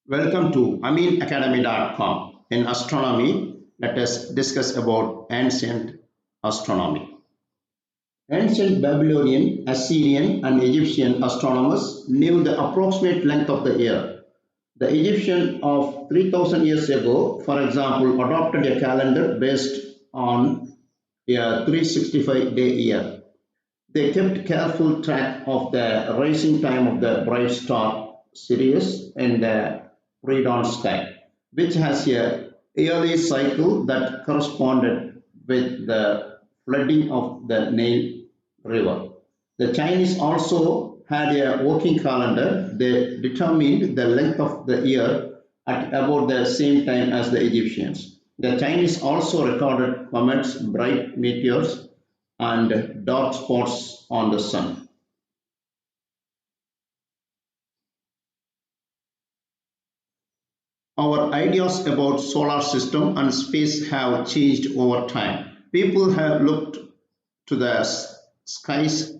Welcome to aminacademy.com. In astronomy, let us discuss about ancient astronomy. Ancient Babylonian, Assyrian, and Egyptian astronomers knew the approximate length of the year. The Egyptian of 3000 years ago, for example, adopted a calendar based on a 365-day year. They kept careful track of the rising time of the bright star Sirius in the pre-dawn sky, which has a yearly cycle that corresponded with the flooding of the Nile River. The Chinese also had a working calendar. They determined the length of the year at about the same time as the Egyptians. The Chinese also recorded comets, bright meteors, and dark spots on the sun. Our ideas about solar system and space have changed over time. People have looked to the skies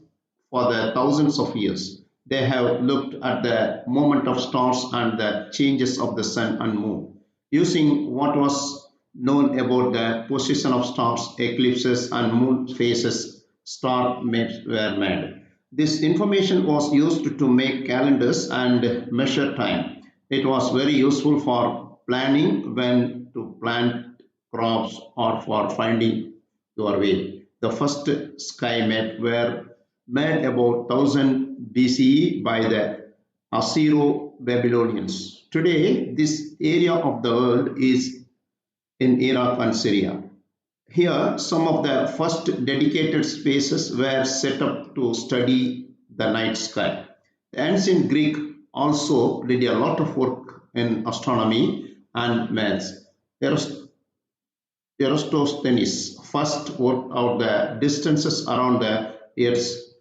for the thousands of years. They have looked at the movement of stars and the changes of the sun and moon. Using what was known about the position of stars, eclipses, and moon phases, star maps were made. This information was used to make calendars and measure time. It was very useful for planning when to plant crops or for finding your way. The first sky map were made about 1000 BCE by the Assyro-Babylonians. Today, this area of the world is in Iraq and Syria. Here, some of the first dedicated spaces were set up to study the night sky. The ancient Greek also did a lot of work in astronomy and maths. Eratosthenes first worked out the distances around the Earth's,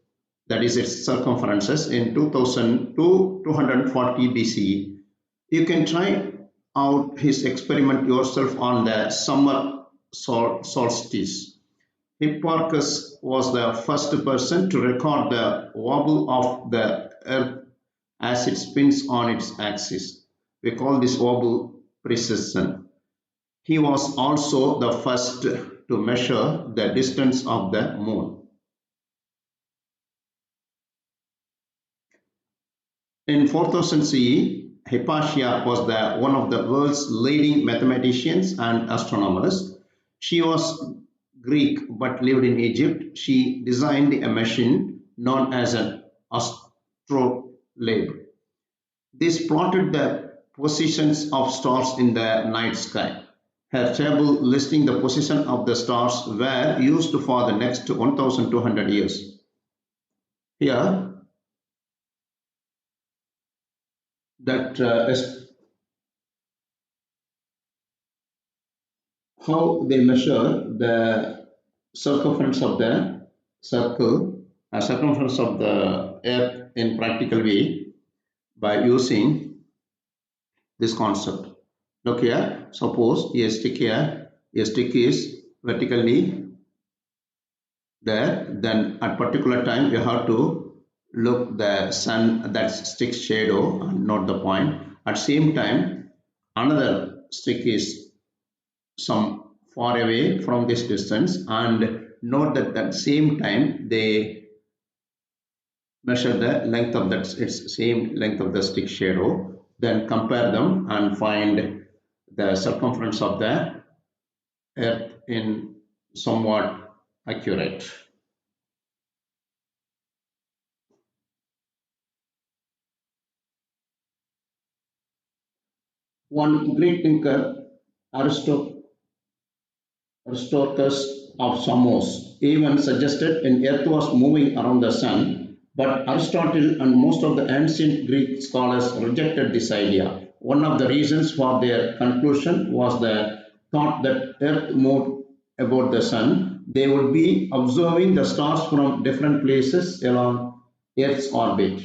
that is its circumferences, in 2000 to 240 BCE. You can try out his experiment yourself on the summer solstice. Hipparchus was the first person to record the wobble of the Earth as it spins on its axis. We call this wobble precession. He was also the first to measure the distance of the moon. In 4000 CE, Hypatia was one of the world's leading mathematicians and astronomers. She was Greek but lived in Egypt. She designed a machine known as an astrolabe. This plotted the positions of stars in the night sky. Her table listing the position of the stars were used for the next 1200 years. Here, that is how they measure the circumference of the circumference of the earth in practical way by using this concept. Look here, suppose a stick here, a stick is vertically there, then at particular time you have to look the sun, that stick shadow and note the point. At same time, another stick is some far away from this distance, and note that at same time they measure the length of that, its same length of the stick shadow, then compare them and find the circumference of the earth in somewhat accurate. One Greek thinker, Aristarchus of Samos, even suggested an earth was moving around the sun, but Aristotle and most of the ancient Greek scholars rejected this idea. One of the reasons for their conclusion was the thought that earth moved about the sun. They would be observing the stars from different places along Earth's orbit.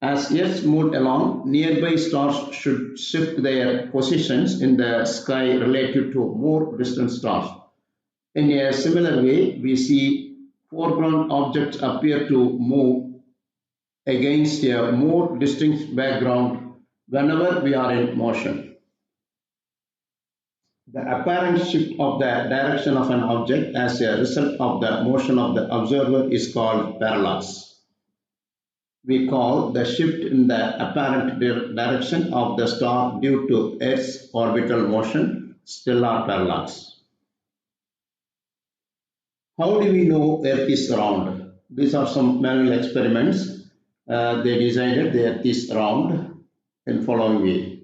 As Earth moved along, nearby stars should shift their positions in the sky relative to more distant stars. In a similar way, we see foreground objects appear to move against a more distinct background whenever we are in motion. The apparent shift of the direction of an object as a result of the motion of the observer is called parallax. We call the shift in the apparent direction of the star due to Earth's orbital motion stellar parallax. How do we know Earth is round? These are some manual experiments. They decided the Earth is round in following way.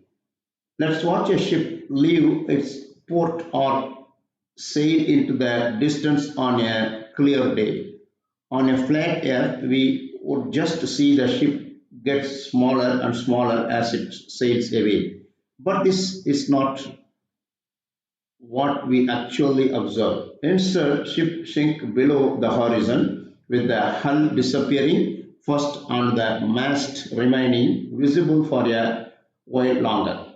Let's watch a ship leave its port or sail into the distance on a clear day. On a flat Earth, we would just see the ship get smaller and smaller as it sails away. But this is not what we actually observe. Instead, ship sink below the horizon with the hull disappearing first and the mast remaining visible for a while longer.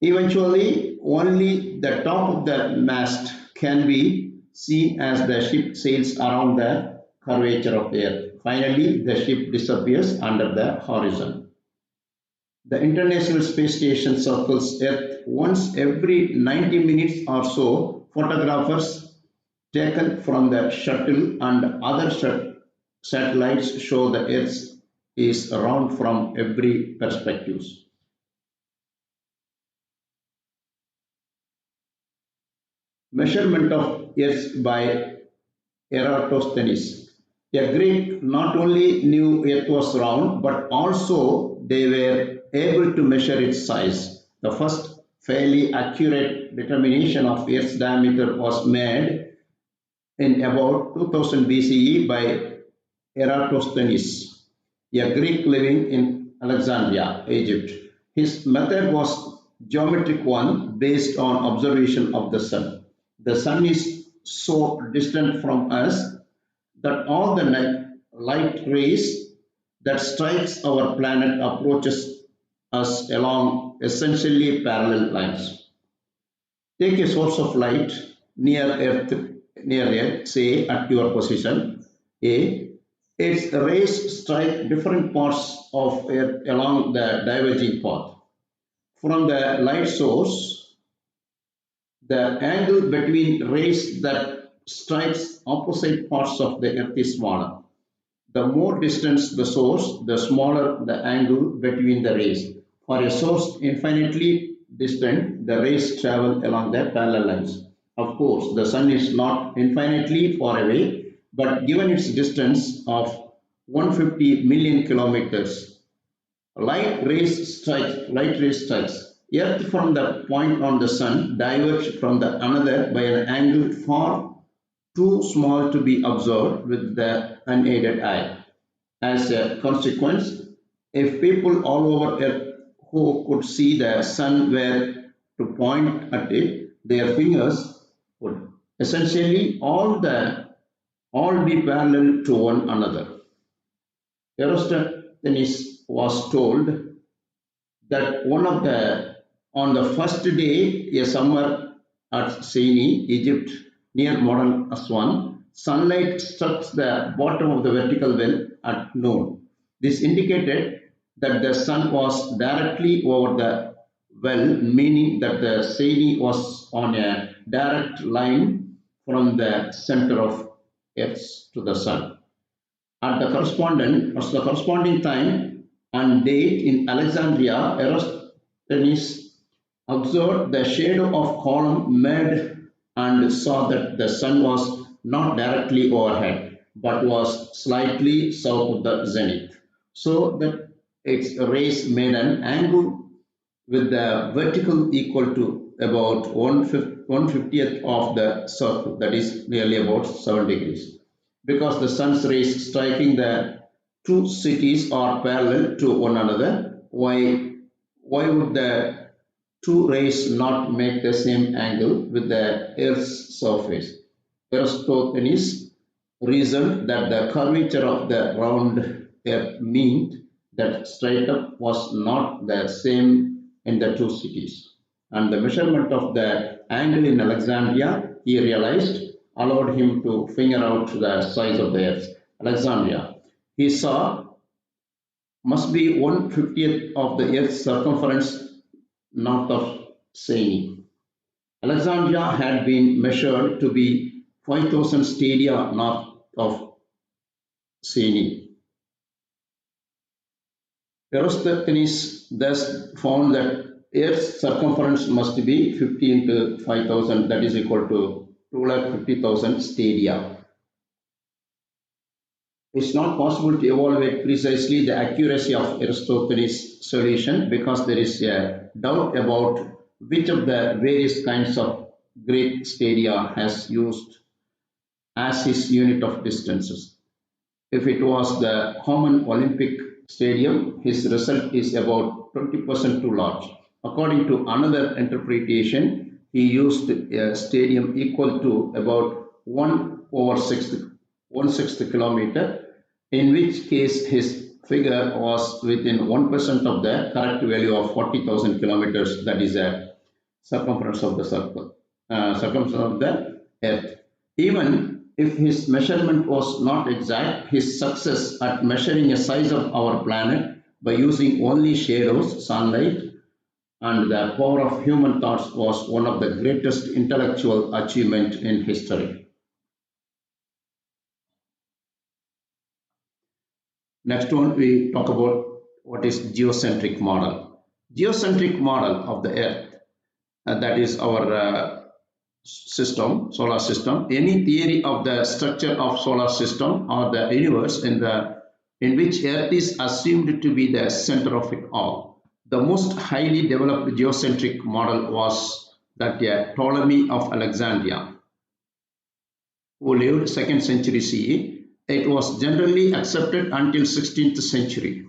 Eventually, only the top of the mast can be seen as the ship sails around the curvature of the Earth. Finally, the ship disappears under the horizon. The International Space Station circles Earth once every 90 minutes or so. Photographers taken from the shuttle and other satellites show the Earth is round from every perspective. Measurement of Earth by Eratosthenes. A Greek not only knew Earth was round, but also they were able to measure its size. The first fairly accurate determination of Earth's diameter was made in about 2000 BCE by Eratosthenes, a Greek living in Alexandria, Egypt. His method was geometric one based on observation of the sun. The sun is so distant from us that all the light rays that strikes our planet approaches us along essentially parallel lines. Take a source of light near Earth, say at your position A. Its rays strike different parts of Earth along the diverging path. From the light source, the angle between rays that strikes opposite parts of the Earth is smaller. The more distance the source, the smaller the angle between the rays. For a source infinitely distant, the rays travel along the parallel lines. Of course, the sun is not infinitely far away, but given its distance of 150 million kilometers, light rays strikes. Earth from the point on the sun diverge from the another by an angle far too small to be observed with the unaided eye. As a consequence, if people all over Earth who could see the sun were to point at it, their fingers would essentially all be parallel to one another. Eratosthenes was told that on the first day, a summer at Syene, Egypt, near modern Aswan, sunlight struck the bottom of the vertical well at noon. This indicated that the sun was directly over the well, meaning that the Syene was on a direct line from the center of Earth to the sun. At the corresponding time and date in Alexandria, Eratosthenes observed the shadow of column made and saw that the sun was not directly overhead but was slightly south of the zenith, so that its rays made an angle with the vertical equal to about 1/50th of the circle, that is nearly about 7 degrees. Because the sun's rays striking the two cities are parallel to one another, why would the two rays not make the same angle with the Earth's surface? Aristophanes reasoned that the curvature of the round Earth meant that straight up was not the same in the two cities. And the measurement of the angle in Alexandria, he realized, allowed him to figure out the size of the Earth. Alexandria. He saw must be 1/50th of the Earth's circumference north of Syene. Alexandria had been measured to be 5,000 stadia north of Syene. Eratosthenes thus found that Earth's circumference must be 50 into 5,000, that is equal to 250,000 stadia. It's not possible to evaluate precisely the accuracy of Eratosthenes' solution because there is a doubt about which of the various kinds of Greek stadia has used as his unit of distances. If it was the common Olympic stadium, his result is about 20% too large. According to another interpretation, he used a stadium equal to about 1/6 kilometer, in which case his figure was within 1% of the correct value of 40,000 kilometers, that is a circumference of the circumference of the earth. Even if his measurement was not exact, his success at measuring the size of our planet by using only shadows, sunlight, and the power of human thoughts was one of the greatest intellectual achievements in history. Next one, we talk about what is geocentric model. Geocentric model of the Earth, that is our system, solar system. Any theory of the structure of solar system or the universe in which Earth is assumed to be the center of it all. The most highly developed geocentric model was that Ptolemy of Alexandria, who lived 2nd century CE. It was generally accepted until 16th century,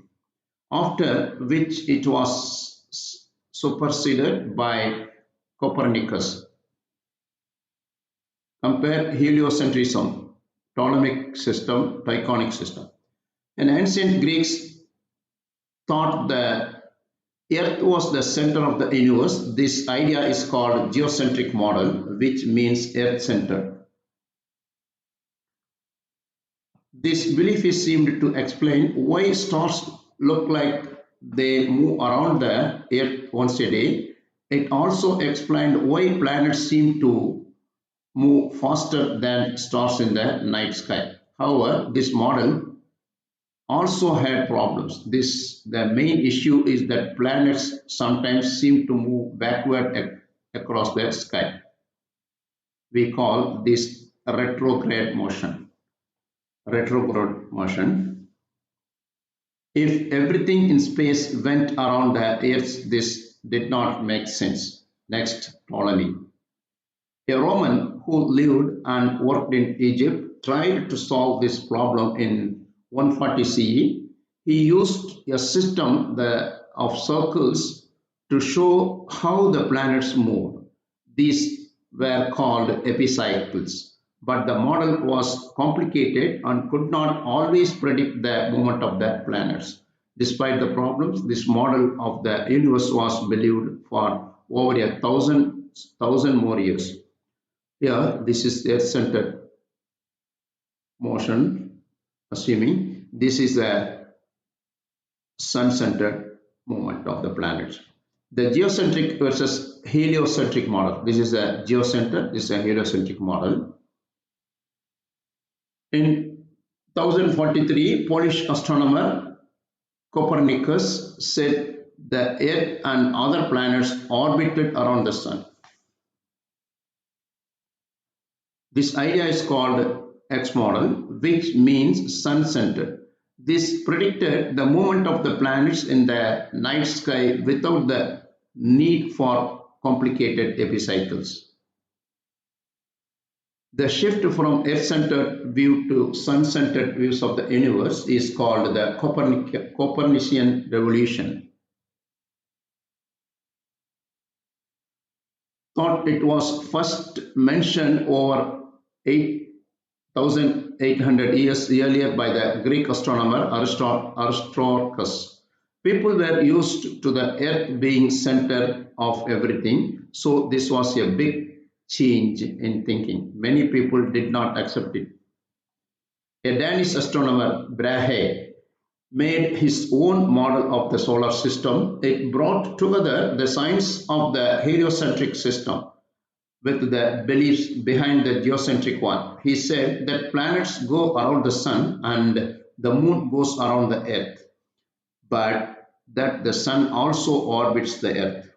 after which it was superseded by Copernicus. Compare heliocentrism, Ptolemaic system, Tychonic system. And ancient Greeks thought the Earth was the center of the universe. This idea is called geocentric model, which means Earth-centered. This belief is seemed to explain why stars look like they move around the Earth once a day. It also explained why planets seem to move faster than stars in the night sky. However, this model also had problems. The main issue is that planets sometimes seem to move backward across the sky. We call this retrograde motion. Retrograde motion. If everything in space went around the Earth, this did not make sense. Next, Ptolemy. A Roman who lived and worked in Egypt tried to solve this problem in 140 CE. He used a system of circles to show how the planets moved. These were called epicycles. But the model was complicated and could not always predict the movement of the planets. Despite the problems, this model of the universe was believed for over 1,000 more years. Here, this is Earth-centered motion, assuming this is a sun-centered movement of the planets. The geocentric versus heliocentric model. This is a geocentric, this is a heliocentric model. In 1043, Polish astronomer Copernicus said the Earth and other planets orbited around the Sun. This idea is called X model, which means sun-centered. This predicted the movement of the planets in the night sky without the need for complicated epicycles. The shift from Earth-centered view to sun-centered views of the universe is called the Copernican revolution. Thought it was first mentioned over 8,800 years earlier by the Greek astronomer Aristarchus. People were used to the Earth being center of everything, so this was a big change in thinking. Many people did not accept it. A Danish astronomer, Brahe, made his own model of the solar system. It brought together the science of the heliocentric system with the beliefs behind the geocentric one. He said that planets go around the sun and the moon goes around the earth, but that the sun also orbits the earth.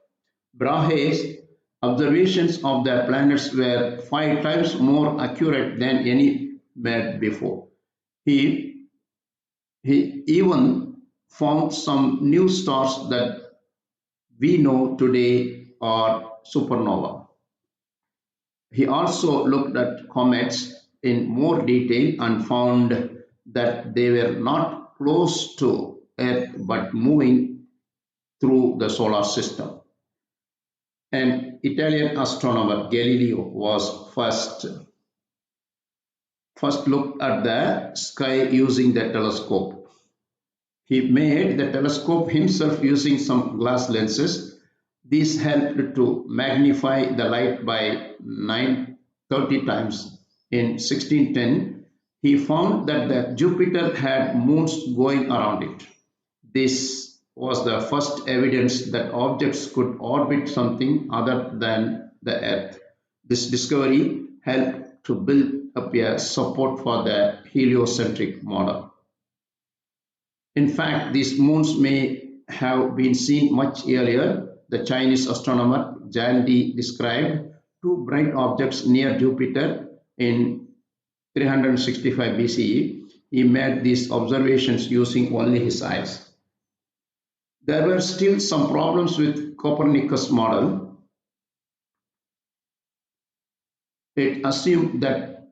Brahe's observations of the planets were 5 times more accurate than any made before. He, he even found some new stars that we know today are supernova. He also looked at comets in more detail and found that they were not close to Earth but moving through the solar system. An Italian astronomer Galileo was first looked at the sky using the telescope. He made the telescope himself using some glass lenses. These helped to magnify the light by 930 times. In 1610, he found that the Jupiter had moons going around it. This was the first evidence that objects could orbit something other than the Earth. This discovery helped to build up a support for the heliocentric model. In fact, these moons may have been seen much earlier. The Chinese astronomer Jan Di described two bright objects near Jupiter in 365 BCE. He made these observations using only his eyes. There were still some problems with Copernicus' model. It assumed that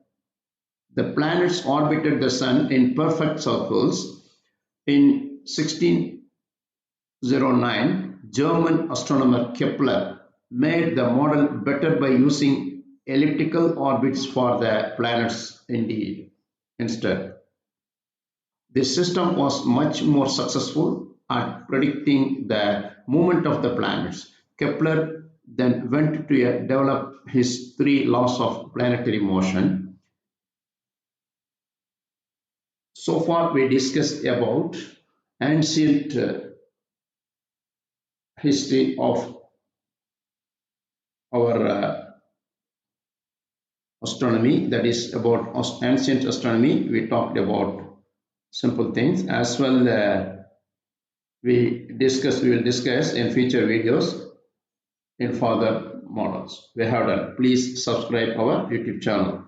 the planets orbited the sun in perfect circles. In 1609, German astronomer Kepler made the model better by using elliptical orbits for the planets instead. This system was much more successful at predicting the movement of the planets. Kepler then went to develop his 3 laws of planetary motion. So far we discussed about ancient history of our astronomy, that is about ancient astronomy. We talked about simple things as well. We will discuss in future videos in further models we have done. Please subscribe our YouTube channel.